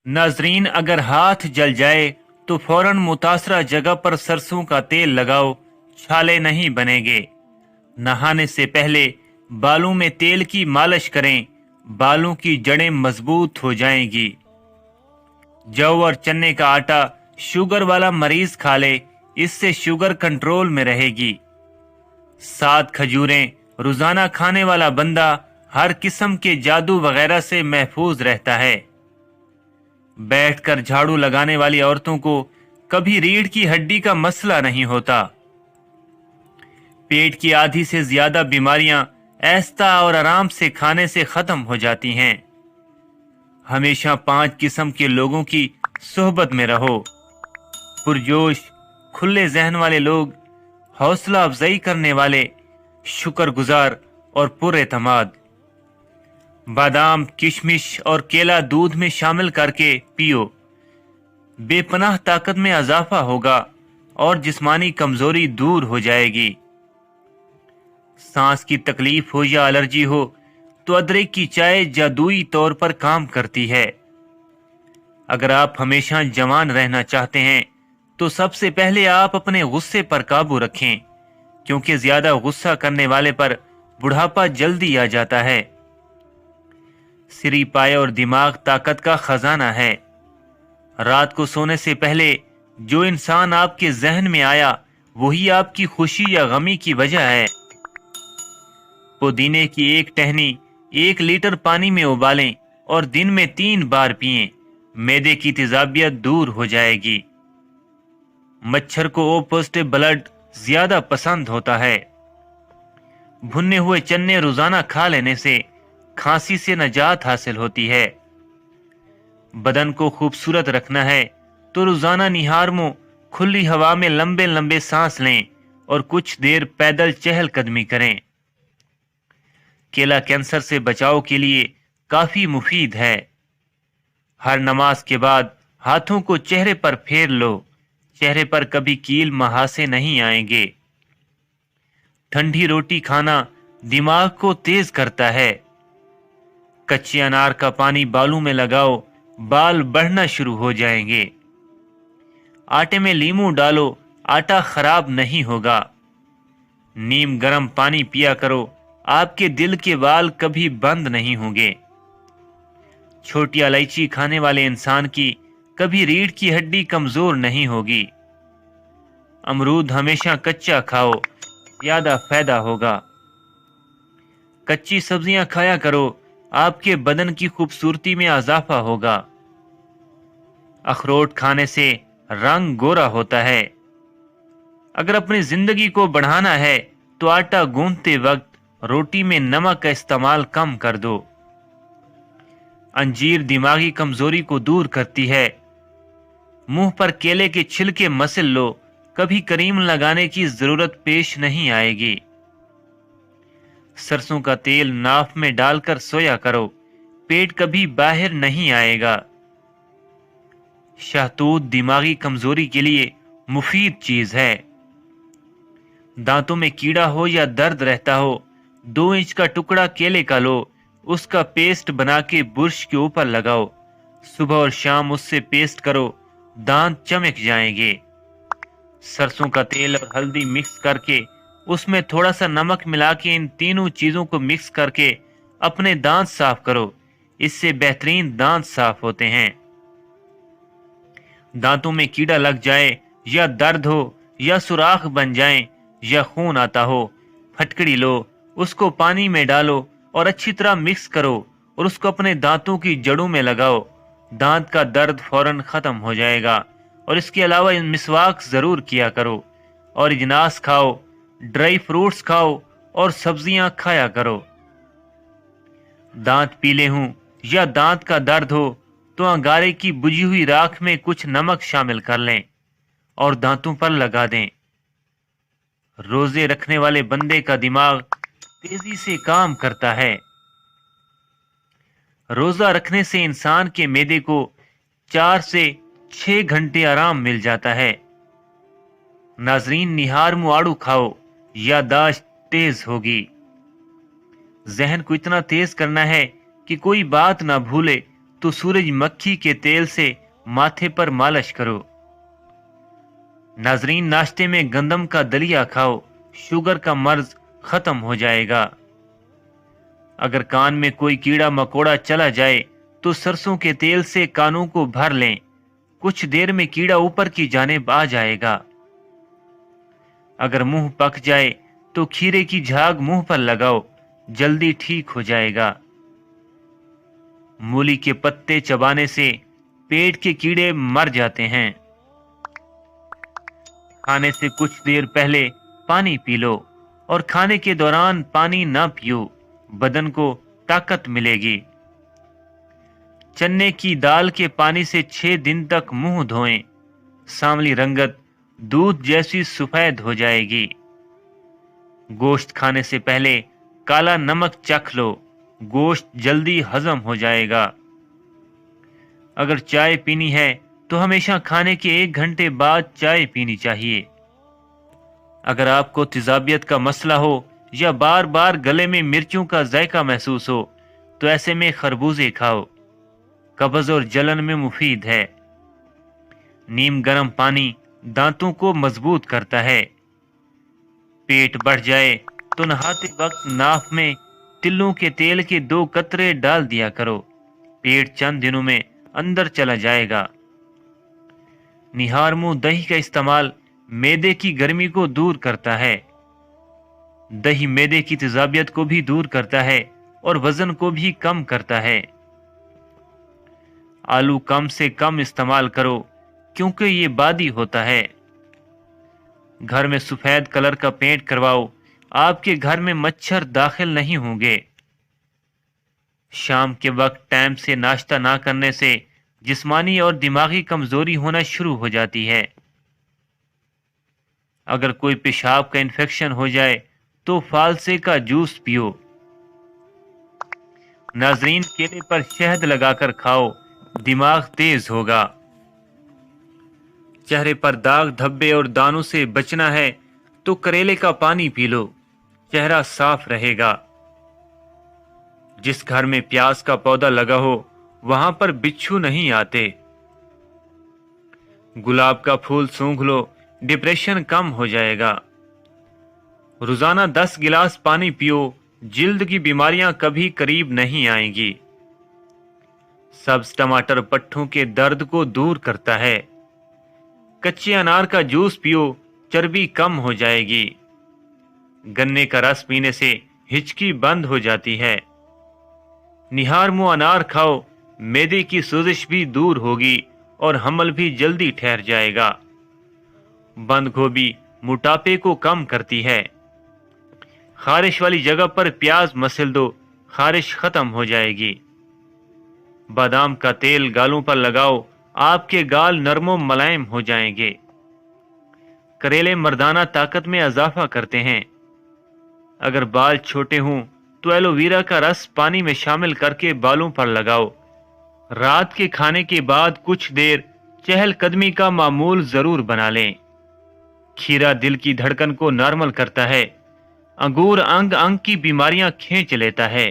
नाजरीन, अगर हाथ जल जाए तो फौरन मुतासरा जगह पर सरसों का तेल लगाओ, छाले नहीं बनेंगे। नहाने से पहले बालों में तेल की मालिश करें, बालों की जड़ें मजबूत हो जाएंगी। जौ और चने का आटा शुगर वाला मरीज खा ले, इससे शुगर कंट्रोल में रहेगी। 7 खजूरें रोजाना खाने वाला बंदा हर किस्म के जादू वगैरह से महफूज रहता है। बैठकर झाड़ू लगाने वाली औरतों को कभी रीढ़ की हड्डी का मसला नहीं होता। पेट की आधी से ज्यादा बीमारियां ऐस्ता और आराम से खाने से खत्म हो जाती हैं। हमेशा 5 किस्म के लोगों की सोहबत में रहो। पुरजोश, खुले जहन वाले लोग, हौसला अफजाई करने वाले, शुक्रगुजार और पुरएतमाद। बादाम, किशमिश और केला दूध में शामिल करके पियो। बेपनाह ताकत में इजाफा होगा और जिस्मानी कमजोरी दूर हो जाएगी। सांस की तकलीफ हो या एलर्जी हो तो अदरक की चाय जादुई तौर पर काम करती है। अगर आप हमेशा जवान रहना चाहते हैं तो सबसे पहले आप अपने गुस्से पर काबू रखें, क्योंकि ज्यादा गुस्सा करने वाले पर बुढ़ापा जल्दी आ जाता है। सिरी पाए और दिमाग ताकत का खजाना है। रात को सोने से पहले जो इंसान आपके जहन में आया वही आपकी खुशी या गमी की वजह है। पुदीने की एक टहनी 1 लीटर पानी में उबालें और दिन में 3 बार पिएं। मैदे की तेजाबियत दूर हो जाएगी। मच्छर को ओ पॉजिटिव ब्लड ज्यादा पसंद होता है। भुने हुए चने रोजाना खा लेने से खांसी से निजात हासिल होती है। बदन को खूबसूरत रखना है तो रोजाना निहारमो खुली हवा में लंबे लंबे सांस लें और कुछ देर पैदल चहलकदमी करें। केला कैंसर से बचाव के लिए काफी मुफीद है। हर नमाज के बाद हाथों को चेहरे पर फेर लो, चेहरे पर कभी कील महासे नहीं आएंगे। ठंडी रोटी खाना दिमाग को तेज करता है। कच्चे अनार का पानी बालों में लगाओ, बाल बढ़ना शुरू हो जाएंगे। आटे में लीमू डालो, आटा खराब नहीं होगा। नीम गर्म पानी पिया करो, आपके दिल के बाल कभी बंद नहीं होंगे। छोटी इलायची खाने वाले इंसान की कभी रीढ़ की हड्डी कमजोर नहीं होगी। अमरूद हमेशा कच्चा खाओ, ज्यादा फायदा होगा। कच्ची सब्जियां खाया करो, आपके बदन की खूबसूरती में इजाफा होगा। अखरोट खाने से रंग गोरा होता है। अगर अपनी जिंदगी को बढ़ाना है तो आटा गूंथते वक्त रोटी में नमक का इस्तेमाल कम कर दो। अंजीर दिमागी कमजोरी को दूर करती है। मुंह पर केले के छिलके मसल लो, कभी क्रीम लगाने की जरूरत पेश नहीं आएगी। सरसों का तेल नाफ में डालकर सोया करो, पेट कभी बाहर नहीं आएगा। शहतूत दिमागी कमजोरी के लिए मुफीद चीज है। दांतों में कीड़ा हो या दर्द रहता हो, 2 इंच का टुकड़ा केले का लो, उसका पेस्ट बना के बुर्श के ऊपर लगाओ। सुबह और शाम उससे पेस्ट करो, दांत चमक जाएंगे। सरसों का तेल और हल्दी मिक्स करके उसमें थोड़ा सा नमक मिला के इन तीनों चीजों को मिक्स करके अपने दांत साफ करो, इससे बेहतरीन दांत साफ होते हैं। दांतों में कीड़ा लग जाए या दर्द हो या सुराख बन जाए या खून आता हो, फटकड़ी लो, उसको पानी में डालो और अच्छी तरह मिक्स करो और उसको अपने दांतों की जड़ों में लगाओ। दांत का दर्द फौरन खत्म हो जाएगा। और इसके अलावा मिसवाक जरूर किया करो और इजनास खाओ, ड्राई फ्रूट्स खाओ और सब्जियां खाया करो। दांत पीले हों या दांत का दर्द हो तो अंगारे की बुझी हुई राख में कुछ नमक शामिल कर लें और दांतों पर लगा दें। रोजे रखने वाले बंदे का दिमाग तेजी से काम करता है। रोजा रखने से इंसान के मैदे को 4 से 6 घंटे आराम मिल जाता है। नाजरीन, निहार मुआड़ू खाओ, यादाश्त तेज होगी। जहन को इतना तेज करना है कि कोई बात ना भूले तो सूरजमुखी के तेल से माथे पर मालिश करो। नाजरीन, नाश्ते में गंदम का दलिया खाओ, शुगर का मर्ज खत्म हो जाएगा। अगर कान में कोई कीड़ा मकोड़ा चला जाए तो सरसों के तेल से कानों को भर लें, कुछ देर में कीड़ा ऊपर की जानिब आ जाएगा। अगर मुंह पक जाए तो खीरे की झाग मुंह पर लगाओ, जल्दी ठीक हो जाएगा। मूली के पत्ते चबाने से पेट के कीड़े मर जाते हैं। खाने से कुछ देर पहले पानी पी लो और खाने के दौरान पानी ना पियो, बदन को ताकत मिलेगी। चने की दाल के पानी से 6 दिन तक मुंह धोएं, सांवली रंगत दूध जैसी सफेद हो जाएगी। गोश्त खाने से पहले काला नमक चख लो, गोश्त जल्दी हजम हो जाएगा। अगर चाय पीनी है तो हमेशा खाने के 1 घंटे बाद चाय पीनी चाहिए। अगर आपको तेजाबियत का मसला हो या बार बार गले में मिर्चों का जायका महसूस हो तो ऐसे में खरबूजे खाओ, कब्ज और जलन में मुफीद है। नीम गर्म पानी दांतों को मजबूत करता है। पेट बढ़ जाए तो नहाते वक्त नाक में तिलों के तेल के 2 कतरे डाल दिया करो, पेट चंद दिनों में अंदर चला जाएगा। निहार मुंह दही का इस्तेमाल मैदे की गर्मी को दूर करता है। दही मैदे की तेजाबियत को भी दूर करता है और वजन को भी कम करता है। आलू कम से कम इस्तेमाल करो क्योंकि ये बादी होता है। घर में सफेद कलर का पेंट करवाओ, आपके घर में मच्छर दाखिल नहीं होंगे। शाम के वक्त टाइम से नाश्ता ना करने से जिस्मानी और दिमागी कमजोरी होना शुरू हो जाती है। अगर कोई पेशाब का इन्फेक्शन हो जाए तो फालसे का जूस पियो। नाजरीन, केले पर शहद लगाकर खाओ, दिमाग तेज होगा। चेहरे पर दाग धब्बे और दानों से बचना है तो करेले का पानी पी लो, चेहरा साफ रहेगा। जिस घर में प्याज का पौधा लगा हो वहां पर बिच्छू नहीं आते। गुलाब का फूल सूंघ लो, डिप्रेशन कम हो जाएगा। रोजाना 10 गिलास पानी पियो, जिल्द की बीमारियां कभी करीब नहीं आएंगी। सब्ज टमाटर पट्ठों के दर्द को दूर करता है। कच्चे अनार का जूस पियो, चर्बी कम हो जाएगी। गन्ने का रस पीने से हिचकी बंद हो जाती है। निहार मुंह अनार खाओ, मैदे की सोजिश भी दूर होगी और हमल भी जल्दी ठहर जाएगा। बंद गोभी मोटापे को कम करती है। खारिश वाली जगह पर प्याज मसल दो, खारिश खत्म हो जाएगी। बादाम का तेल गालों पर लगाओ, आपके गाल नरमो मुलायम हो जाएंगे। करेले मर्दाना ताकत में इजाफा करते हैं। अगर बाल छोटे हों तो एलोवेरा का रस पानी में शामिल करके बालों पर लगाओ। रात के खाने के बाद कुछ देर चहलकदमी का मामूल जरूर बना लें। खीरा दिल की धड़कन को नॉर्मल करता है। अंगूर अंग अंग की बीमारियां खींच लेता है।